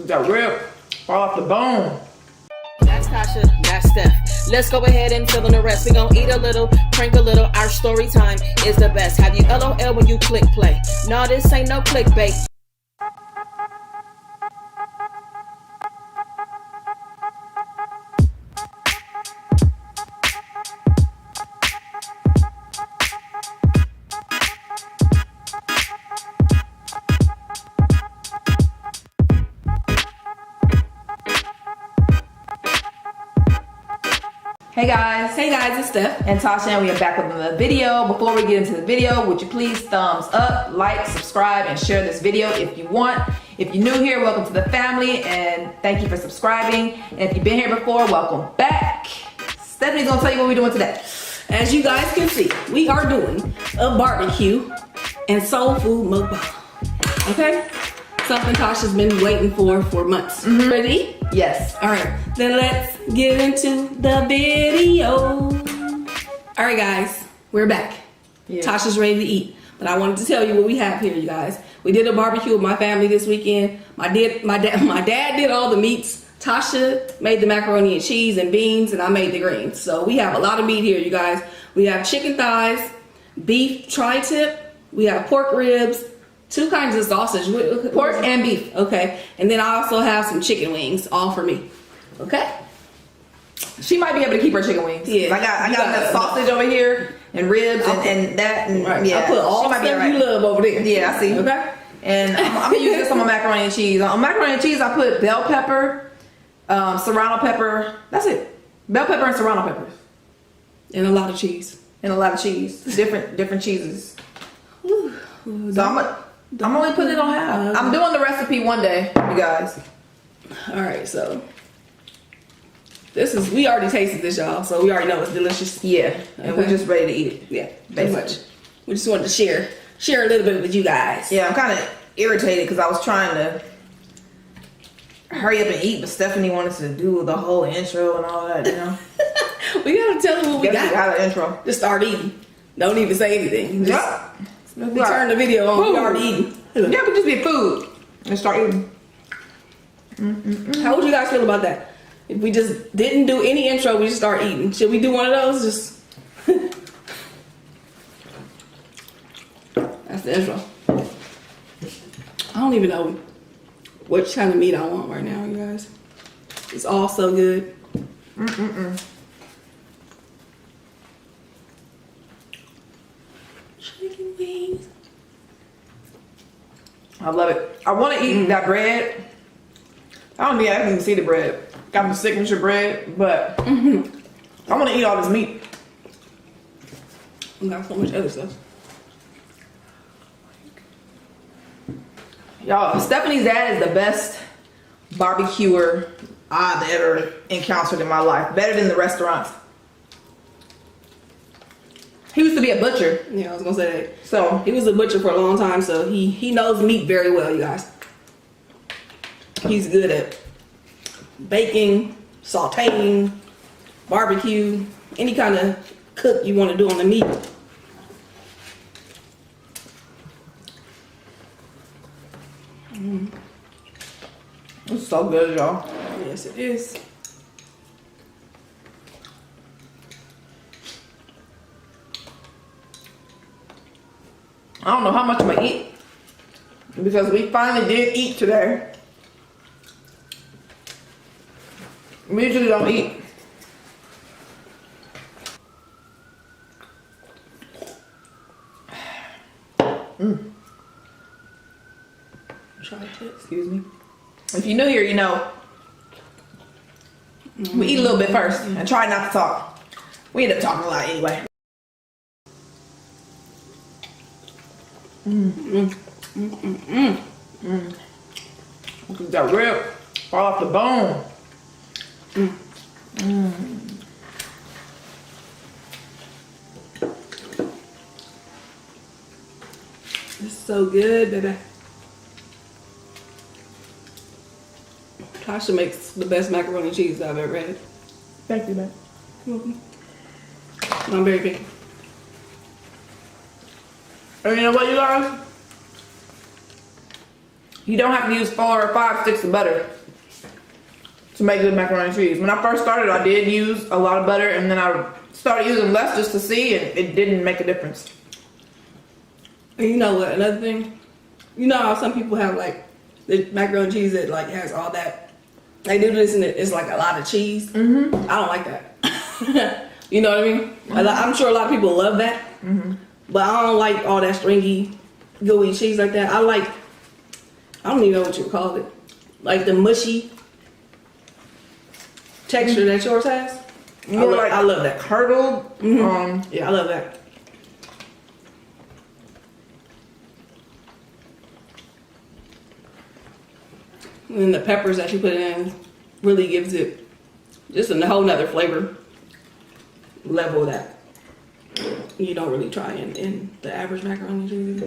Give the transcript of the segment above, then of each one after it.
That rib fall off the bone. That's Tasha, that's Steph. Let's go ahead and fill in the rest. We gon' eat a little, prank a little. Our story time is the best. Have you LOL when you click play? No, this ain't no clickbait. Hey guys, It's Steph. and Tasha, and we are back with another video. Before we get into the video, would you please thumbs up, like, subscribe, and share this video if you want. If you're new here, welcome to the family, and thank you for subscribing. And if you've been here before, welcome back. Stephanie's gonna tell you what we're doing today. As you guys can see, we are doing a barbecue and soul food mukbang. Okay? Something Tasha's been waiting for months. Ready? Yes. All right, then let's get into the video. All right, guys, we're back. Yeah. Tasha's ready to eat, but I wanted to tell you what we have here, you guys. We did a barbecue with my family this weekend. My dad did all the meats. Tasha made the macaroni and cheese and beans, and I made the greens. So we have a lot of meat here, you guys. We have chicken thighs, beef tri-tip, we have pork ribs, two kinds of sausage, Pork and beef. Okay, and then I also have some chicken wings, all for me. Okay. She might be able to keep her chicken wings. Yeah. I got that sausage over here and ribs and that. And, Right. yeah. I put all She the might be stuff alright. you love over there. Yeah, I see. Okay. And I'm gonna use this on my macaroni and cheese. On macaroni and cheese, I put bell pepper, serrano pepper. That's it. Bell pepper and serrano peppers, And a lot of cheese. and a lot of cheese. Different cheeses. So I'm only putting it on half. I'm doing the recipe one day, you guys. All right, so we already tasted this, y'all, so we already know it's delicious. Yeah, and we're Okay. just ready to eat it. Yeah, pretty Basically. much. We just wanted to share a little bit with you guys. Yeah, I'm kind of irritated because I was trying to hurry up and eat, but Stephanie wanted to do the whole intro and all that, you know. We gotta tell them what we Guess we got. got an intro. Just start eating. Don't even say anything. Just We turn the video on. We already eating. Yeah, we just be food and start eating. How would you guys feel about that? If we just didn't do any intro, we just start eating. Should we do one of those? Just that's the intro. I don't even know what kind of meat I want right now, you guys. It's all so good. Chicken wings. I love it. I want to eat that bread. I don't think I can even see the bread. Got the signature bread, but I want to eat all this meat. We got so much other stuff. Y'all, Stephanie's dad is the best barbecuer I've ever encountered in my life. Better than the restaurants. He used to be a butcher. Yeah, I was gonna say that. So He was a butcher for a long time, so he knows meat very well, you guys. He's good at baking, sauteing, barbecue, any kind of cook you want to do on the meat. it's so good, y'all. Yes, it is. I don't know how much I'm gonna eat because we finally did eat today. We usually don't eat. Try it. Excuse me. If you're new here, you know we eat a little bit first and try not to talk. We end up talking a lot anyway. That rib fall off the bone. It's so good, baby. Tasha makes the best macaroni and cheese I've ever had. Thank you, man. I'm very picky. And you know what, you guys? You don't have to use 4 or 5 sticks of butter to make good macaroni and cheese. When I first started, I did use a lot of butter, and then I started using less just to see, and it didn't make a difference. And you know what? Another thing, you know how some people have like the macaroni and cheese that like has all that. They do this and it's like a lot of cheese. Mm-hmm. I don't like that. You know what I mean? Mm-hmm. I'm sure a lot of people love that, but I don't like all that stringy, gooey cheese like that. I don't even know what you would call it, like the mushy texture that yours has. I love that. Curdled. Mm-hmm. Yeah, I love that. And then the peppers that you put in really gives it just a whole nother flavor level that you don't really try in the average macaroni and cheese.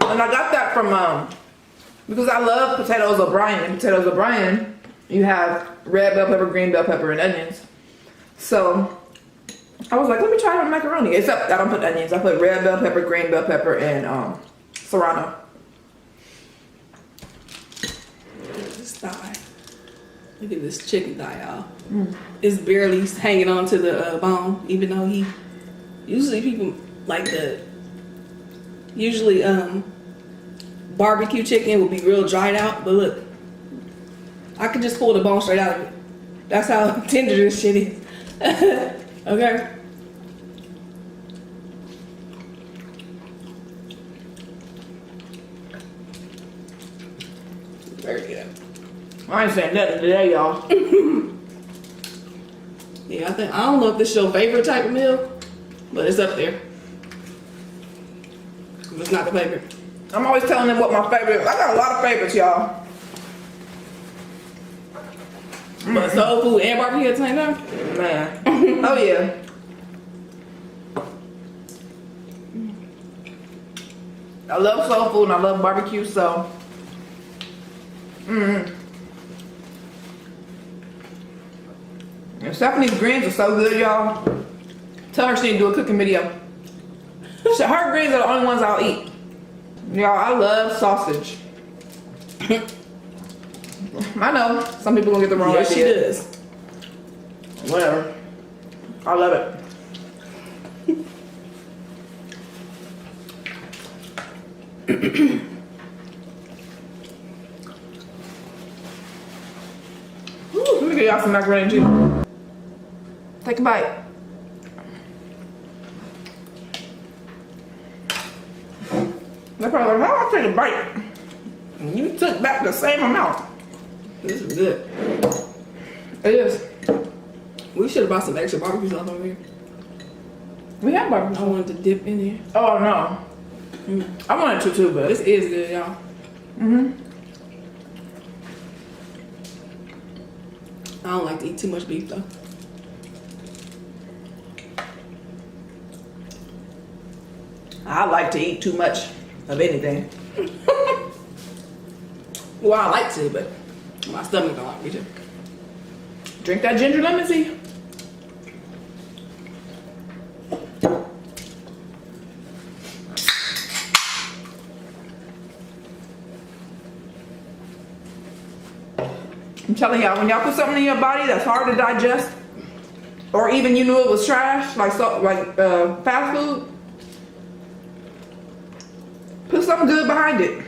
And I got that from because I love potatoes O'Brien. In potatoes O'Brien, you have red bell pepper, green bell pepper, and onions. So I was like, let me try it on macaroni. Except I don't put onions. I put red bell pepper, green bell pepper, and serrano. This thigh. Look at this chicken thigh, y'all. It's barely hanging on to the bone, even though usually people like barbecue chicken will be real dried out, but look, I could just pull the bone straight out of it. That's how tender this shit is. Okay. Very good. I ain't saying nothing today, y'all. Yeah, I don't know if this is your favorite type of meal, but it's up there. It's not the favorite. I'm always telling them what my favorite. I got a lot of favorites, y'all. But soul food and barbecue at the same time? Man. Oh yeah. I love soul food and I love barbecue, so. And Stephanie's greens are so good, y'all. Tell her she need to do a cooking video. Her greens are the only ones I'll eat. Y'all, I love sausage. I know some people gonna get the wrong idea. She does. Whatever. I love it. Let me get y'all some macaroni and cheese. Take a bite. They're probably like, how I take a bite? And you took back the same amount. This is good. It is. We should have brought some extra barbecue sauce over here. We have barbecue. I wanted to dip in here. Oh no. I wanted to too, but This is good, y'all. I don't like to eat too much beef though. I like to eat too much of anything. Well, I like to, but my stomach don't like me to. Drink that ginger lemon tea. I'm telling y'all, when y'all put something in your body that's hard to digest, or even you knew it was trash, like fast food, put something good behind it.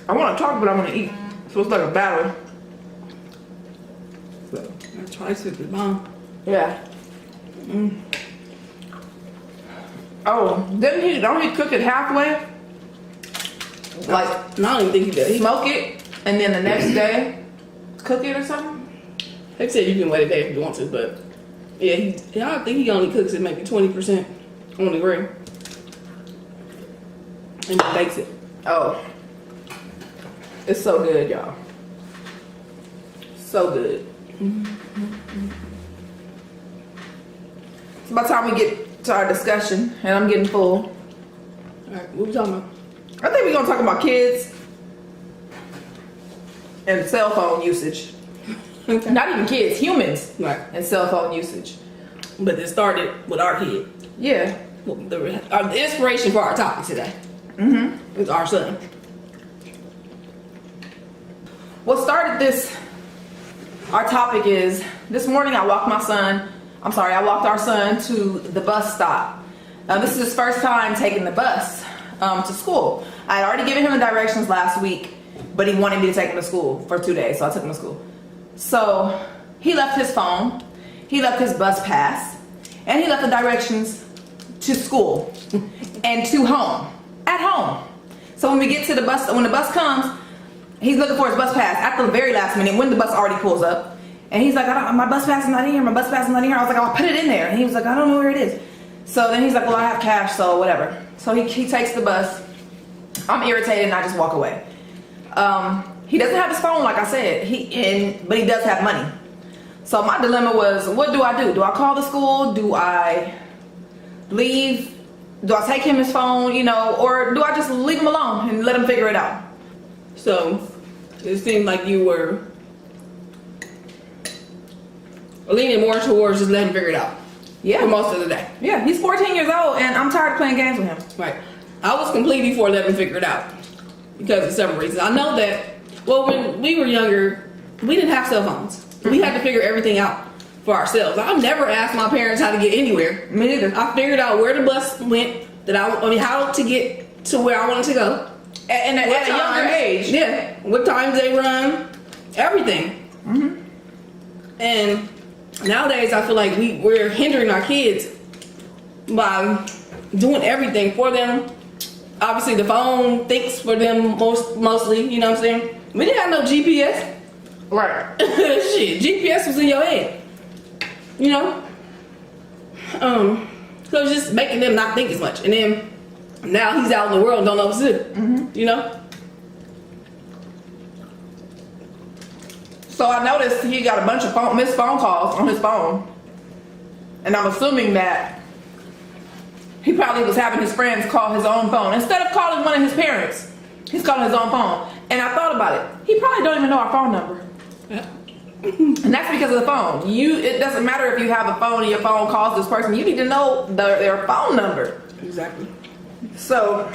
I want to talk, but I want to eat. So it's like a battle. So. I try to the bomb. Yeah. Oh, don't he cook it halfway? Like, No, I don't even think he does. smoke it, and then the next day, cook it or something? They said you can wait a day if you want to, but yeah, I think he only cooks it maybe 20% on the grill. And then bakes it. Oh. It's so good, y'all. So good. It's about time we get to our discussion, and I'm getting full. Alright, what we talking about? I think we're gonna talk about kids and cell phone usage. Okay. Not even kids, humans, Right. and cell phone usage. But it started with our kid. Yeah. the inspiration for our topic today is our son. What started this, our topic is, this morning I walked our son to the bus stop. This is his first time taking the bus to school. I had already given him the directions last week, but he wanted me to take him to school for 2 days, so I took him to school. So he left his phone, he left his bus pass, and he left the directions to school and to home, at home. So when we get to the bus, when the bus comes, he's looking for his bus pass at the very last minute when the bus already pulls up. And he's like, my bus pass is not in here, my bus pass is not in here. I was like, I'll put it in there. And he was like, I don't know where it is. So then he's like, well, I have cash, so whatever. So he takes the bus. I'm irritated and I just walk away. He doesn't have his phone, like I said, but he does have money. So my dilemma was, what do I do? Do I call the school? Do I leave? Do I take him his phone, or do I just leave him alone and let him figure it out? So it seemed like you were leaning more towards just letting him figure it out. Yeah. For most of the day. Yeah, he's 14 years old and I'm tired of playing games with him. Right. I was completely for letting him figure it out because of several reasons. I know that, when we were younger, we didn't have cell phones. We had to figure everything out for ourselves. I've never asked my parents how to get anywhere. Me neither. I figured out where the bus went, how to get to where I wanted to go. At a younger age. Yeah. What times they run, everything. Mm-hmm. And nowadays I feel like we're hindering our kids by doing everything for them. Obviously the phone thinks for them mostly, you know what I'm saying? We didn't have no GPS. Right. Shit, GPS was in your head. So it's just making them not think as much. And then now he's out in the world and don't know what to do. Mm-hmm. So I noticed he got a bunch of missed phone calls on his phone. And I'm assuming that he probably was having his friends call his own phone. Instead of calling one of his parents, he's calling his own phone. And I thought about it. He probably don't even know our phone number. Yeah. And that's because of the phone. It doesn't matter if you have a phone and your phone calls this person. You need to know their phone number. Exactly. So,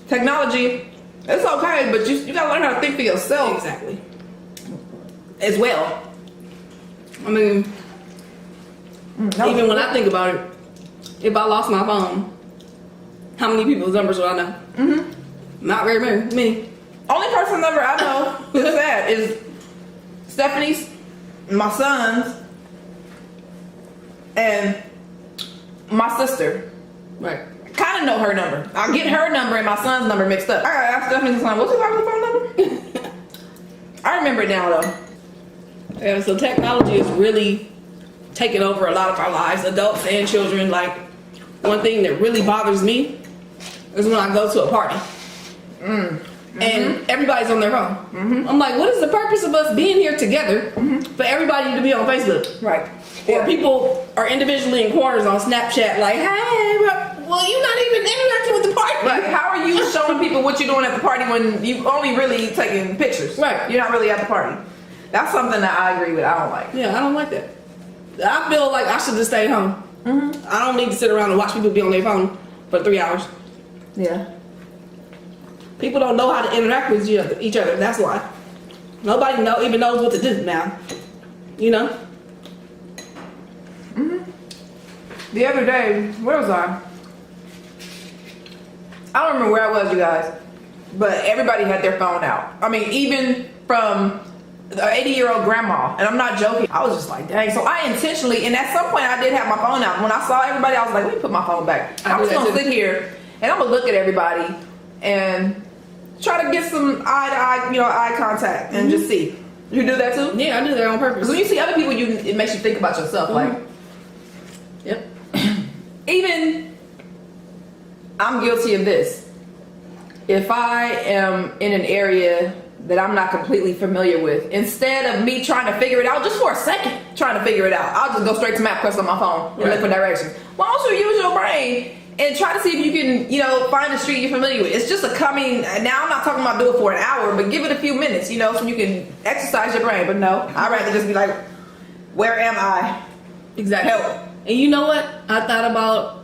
technology, it's okay, but you gotta learn how to think for yourself. Exactly. As well. I mean, even when I think about it, if I lost my phone, how many people's numbers would I know? Mm-hmm. Not very many. Only person number I know is that is Stephanie's, my son's, and my sister. Right. I kind of know her number. I get her number and my son's number mixed up. I gotta ask Stephanie's son, what's his phone number? I remember it now though. Yeah, so technology is really taking over a lot of our lives, adults and children. Like, one thing that really bothers me is when I go to a party and everybody's on their phone. I'm like, what is the purpose of us being here together for everybody to be on Facebook? Right. Or people are individually in corners on Snapchat like, hey, well, you're not even interacting with the party. Like, how are you showing people what you're doing at the party when you only really taking pictures? Right. You're not really at the party. That's something that I agree with. I don't like. Yeah, I don't like that. I feel like I should just stay home. I don't need to sit around and watch people be on their phone for 3 hours. Yeah. People don't know how to interact with each other. That's why. Nobody even knows what to do now. The other day, where was I? I don't remember where I was, you guys. But everybody had their phone out. I mean, even from the 80-year-old grandma. And I'm not joking. I was just like, dang. So I intentionally, and at some point I did have my phone out. When I saw everybody, I was like, let me put my phone back. I'm just going to sit here and I'm going to look at everybody and try to get some eye contact and just see. You do that too? Yeah, I do that on purpose. Because when you see other people, it makes you think about yourself. Like, yep. Even I'm guilty of this. If I am in an area that I'm not completely familiar with, instead of me trying to figure it out just for a second, trying to figure it out, I'll just go straight to MapQuest on my phone and look for directions. Why don't you use your brain and try to see if you can, find a street you're familiar with? It's just now I'm not talking about do it for an hour, but give it a few minutes, so you can exercise your brain. But no, I'd rather just be like, where am I? Exactly. Help. And you know what? I thought about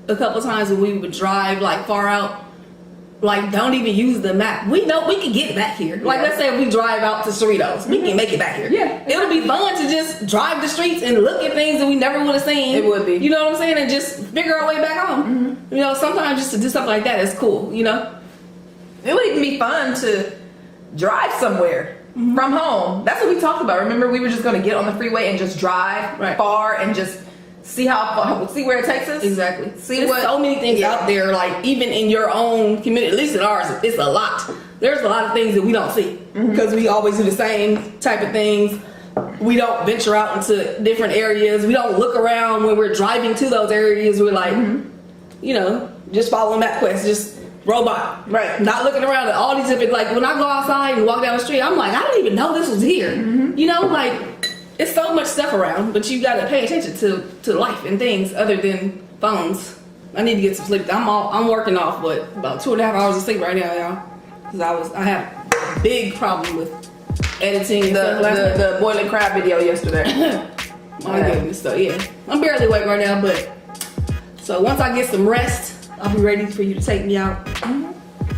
a couple times when we would drive like far out. Like, don't even use the map. We know we can get back here. Like, let's say we drive out to Cerritos. We can make it back here. Yeah. It'll be fun to just drive the streets and look at things that we never would have seen. It would be. You know what I'm saying? And just figure our way back home. You know, sometimes just to do something like that is cool, you know? It would even be fun to drive somewhere from home. That's what we talked about. Remember, we were just going to get on the freeway and just drive far and just see see where it takes us. Exactly. See There's so many things out there, like even in your own community, at least in ours, it's a lot. There's a lot of things that we don't see because we always do the same type of things. We don't venture out into different areas. We don't look around when we're driving to those areas. We're like, you know, just following MapQuest, just robot. Right. Not looking around at all these different, like when I go outside and walk down the street, I'm like, I didn't even know this was here. You know, like, it's so much stuff around, but you gotta pay attention to life and things other than phones. I need to get some sleep. I'm working off about 2.5 hours of sleep right now, y'all. Because I have a big problem with editing and the boiling crab video yesterday. My goodness, so yeah. I'm barely awake right now, but so once I get some rest, I'll be ready for you to take me out.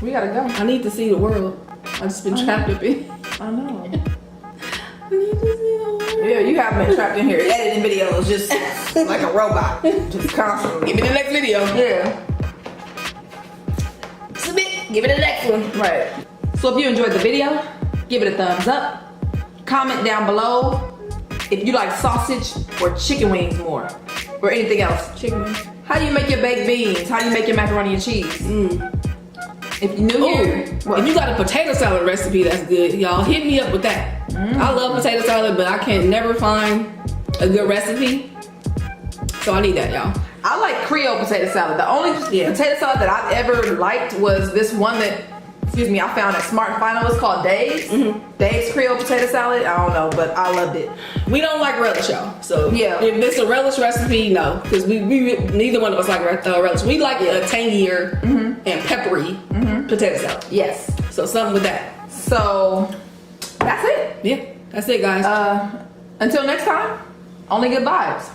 We gotta go. I need to see the world. I've just been trapped up in. I know. I need to see the world. Yeah, you have been trapped in here editing videos just like a robot. Just constantly. Give me the next video. Yeah. Submit. Give it the next one. Right. So if you enjoyed the video, give it a thumbs up. Comment down below if you like sausage or chicken wings more. Or anything else. Chicken wings. How do you make your baked beans? How do you make your macaroni and cheese? If you're new here, if you got a potato salad recipe that's good, y'all hit me up with that. I love potato salad, but I can never find a good recipe. So I need that, y'all. I like Creole potato salad. The only potato salad that I've ever liked was this one that, I found at Smart and Final. It's called Dave's. Dave's Creole potato salad. I don't know, but I loved it. We don't like relish, y'all. So yeah, if it's a relish recipe, no, because we neither one of us like relish. We like a tangier and peppery potato salad. Yes. So something with that. So that's it. Yeah, that's it, guys. Until next time, only good vibes.